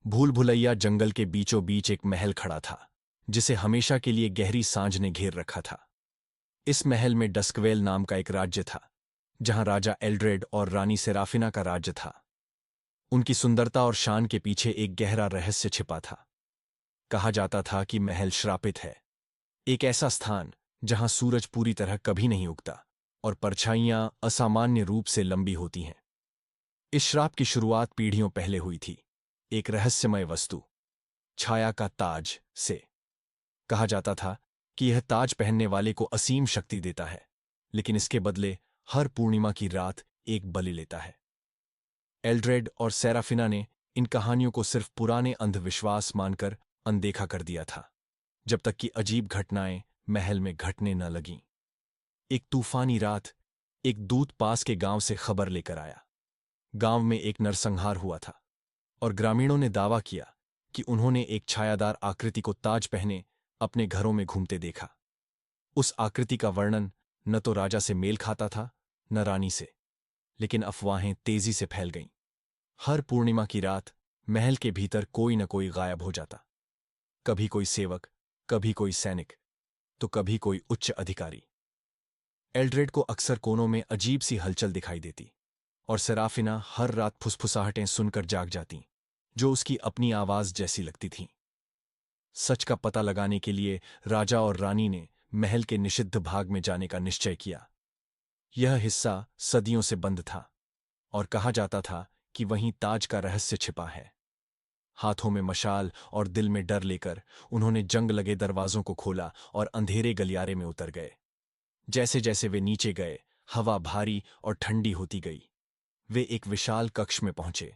भूल भुलैया जंगल के बीचों बीच एक महल खड़ा था, जिसे हमेशा के लिए गहरी सांझ ने घेर रखा था। इस महल में डस्कवेल नाम का एक राज्य था, जहां राजा एल्ड्रेड और रानी सेराफिना का राज्य था। उनकी सुंदरता और शान के पीछे एक गहरा रहस्य छिपा था। कहा जाता था कि महल श्रापित है, एक ऐसा स्थान जहां सूरज पूरी तरह कभी नहीं उगता और परछाइयां असामान्य रूप से लंबी होती हैं। इस श्राप की शुरुआत पीढ़ियों पहले हुई थी, एक रहस्यमय वस्तु, छाया का ताज से। कहा जाता था कि यह ताज पहनने वाले को असीम शक्ति देता है, लेकिन इसके बदले हर पूर्णिमा की रात एक बलि लेता है। एल्ड्रेड और सेराफिना ने इन कहानियों को सिर्फ पुराने अंधविश्वास मानकर अनदेखा कर दिया था, जब तक कि अजीब घटनाएं महल में घटने न लगीं। एक तूफानी रात, एक दूत पास के गांव से खबर लेकर आया। गांव में एक नरसंहार हुआ था और ग्रामीणों ने दावा किया कि उन्होंने एक छायादार आकृति को ताज पहने अपने घरों में घूमते देखा। उस आकृति का वर्णन न तो राजा से मेल खाता था, न रानी से, लेकिन अफवाहें तेजी से फैल गईं। हर पूर्णिमा की रात महल के भीतर कोई न कोई गायब हो जाता। कभी कोई सेवक, कभी कोई सैनिक, तो कभी कोई उच्च अधिकारी। एल्ड्रेड को अक्सर कोनों में अजीब सी हलचल दिखाई देती और सेराफिना हर रात फुसफुसाहटें सुनकर जाग जाती, जो उसकी अपनी आवाज जैसी लगती थीं। सच का पता लगाने के लिए राजा और रानी ने महल के निषिद्ध भाग में जाने का निश्चय किया। यह हिस्सा सदियों से बंद था और कहा जाता था कि वहीं ताज का रहस्य छिपा है। हाथों में मशाल और दिल में डर लेकर उन्होंने जंग लगे दरवाजों को खोला और अंधेरे गलियारे में उतर गए। जैसे जैसे वे नीचे गए, हवा भारी और ठंडी होती गई। वे एक विशाल कक्ष में पहुंचे।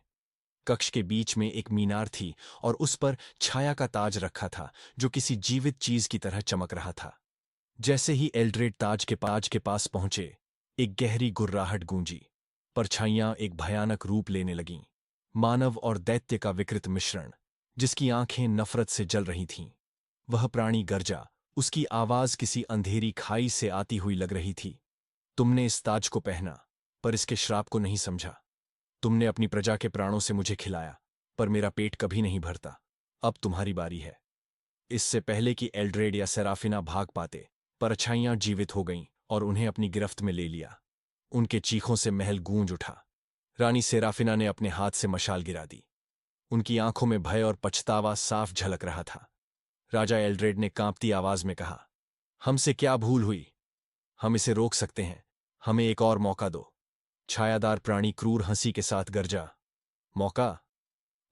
कक्ष के बीच में एक मीनार थी और उस पर छाया का ताज रखा था, जो किसी जीवित चीज की तरह चमक रहा था। जैसे ही एल्ड्रेड ताज के पास पहुंचे, एक गहरी गुर्राहट गूंजी। परछाइयां एक भयानक रूप लेने लगीं, मानव और दैत्य का विकृत मिश्रण, जिसकी आंखें नफरत से जल रही थीं। वह प्राणी गरजा, उसकी आवाज किसी अंधेरी खाई से आती हुई लग रही थी। तुमने इस ताज को पहना, पर इसके श्राप को नहीं समझा। तुमने अपनी प्रजा के प्राणों से मुझे खिलाया, पर मेरा पेट कभी नहीं भरता। अब तुम्हारी बारी है। इससे पहले कि एल्ड्रेड या सेराफिना भाग पाते, परछाइयां जीवित हो गईं और उन्हें अपनी गिरफ्त में ले लिया। उनके चीखों से महल गूंज उठा। रानी सेराफिना ने अपने हाथ से मशाल गिरा दी। उनकी आंखों में भय और पछतावा साफ झलक रहा था। राजा एल्ड्रेड ने कांपती आवाज में कहा, हमसे क्या भूल हुई? हम इसे रोक सकते हैं। हमें एक और मौका दो। छायादार प्राणी क्रूर हंसी के साथ गरजा, मौका?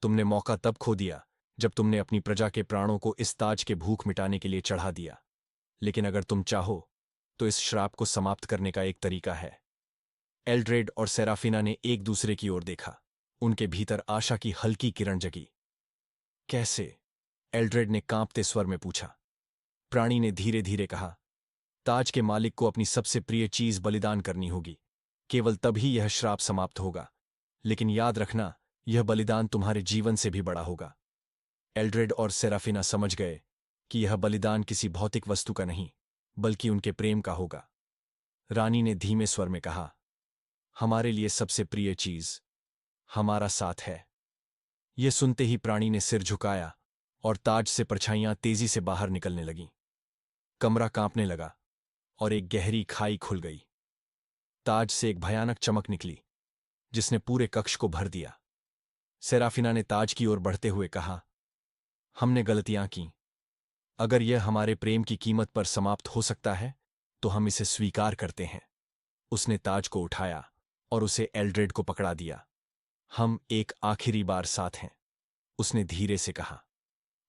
तुमने मौका तब खो दिया जब तुमने अपनी प्रजा के प्राणों को इस ताज के भूख मिटाने के लिए चढ़ा दिया। लेकिन अगर तुम चाहो, तो इस श्राप को समाप्त करने का एक तरीका है। एल्ड्रेड और सेराफिना ने एक दूसरे की ओर देखा। उनके भीतर आशा की हल्की किरण जगी। कैसे? एल्ड्रेड ने कांपते स्वर में पूछा। प्राणी ने धीरे धीरे कहा, ताज के मालिक को अपनी सबसे प्रिय चीज बलिदान करनी होगी। केवल तभी यह श्राप समाप्त होगा। लेकिन याद रखना, यह बलिदान तुम्हारे जीवन से भी बड़ा होगा। एल्ड्रेड और सेराफिना समझ गए कि यह बलिदान किसी भौतिक वस्तु का नहीं, बल्कि उनके प्रेम का होगा। रानी ने धीमे स्वर में कहा, हमारे लिए सबसे प्रिय चीज हमारा साथ है। यह सुनते ही प्राणी ने सिर झुकाया और ताज से परछाइयां तेजी से बाहर निकलने लगीं। कमरा कांपने लगा और एक गहरी खाई खुल गई। ताज से एक भयानक चमक निकली, जिसने पूरे कक्ष को भर दिया। सेराफिना ने ताज की ओर बढ़ते हुए कहा, हमने गलतियां की। अगर यह हमारे प्रेम की कीमत पर समाप्त हो सकता है, तो हम इसे स्वीकार करते हैं। उसने ताज को उठाया और उसे एल्ड्रेड को पकड़ा दिया। हम एक आखिरी बार साथ हैं, उसने धीरे से कहा।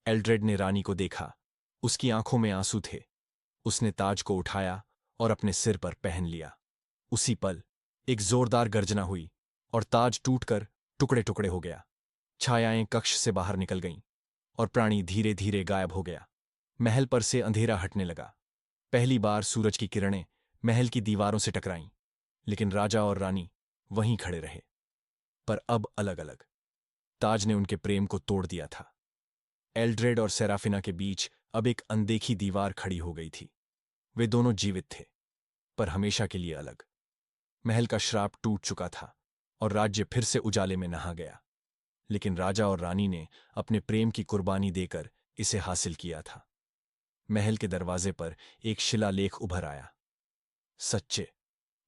एल्ड्रेड ने रानी को देखा। उसकी आंखों में आंसू थे। उसने ताज को उठाया और अपने सिर पर पहन लिया। उसी पल एक जोरदार गर्जना हुई और ताज टूटकर टुकड़े टुकड़े हो गया। छायाएं कक्ष से बाहर निकल गईं और प्राणी धीरे धीरे गायब हो गया। महल पर से अंधेरा हटने लगा। पहली बार सूरज की किरणें महल की दीवारों से टकराईं, लेकिन राजा और रानी वहीं खड़े रहे, पर अब अलग अलग। ताज ने उनके प्रेम को तोड़ दिया था। एल्ड्रेड और सेराफिना के बीच अब एक अनदेखी दीवार खड़ी हो गई थी। वे दोनों जीवित थे, पर हमेशा के लिए अलग। महल का श्राप टूट चुका था और राज्य फिर से उजाले में नहा गया। लेकिन राजा और रानी ने अपने प्रेम की कुर्बानी देकर इसे हासिल किया था। महल के दरवाजे पर एक शिलालेख उभर आया, सच्चे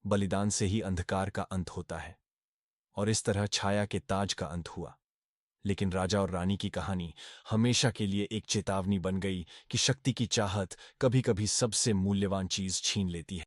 बलिदान से ही अंधकार का अंत होता है। और इस तरह छाया के ताज का अंत हुआ। लेकिन राजा और रानी की कहानी हमेशा के लिए एक चेतावनी बन गई कि शक्ति की चाहत कभी कभी सबसे मूल्यवान चीज छीन लेती है।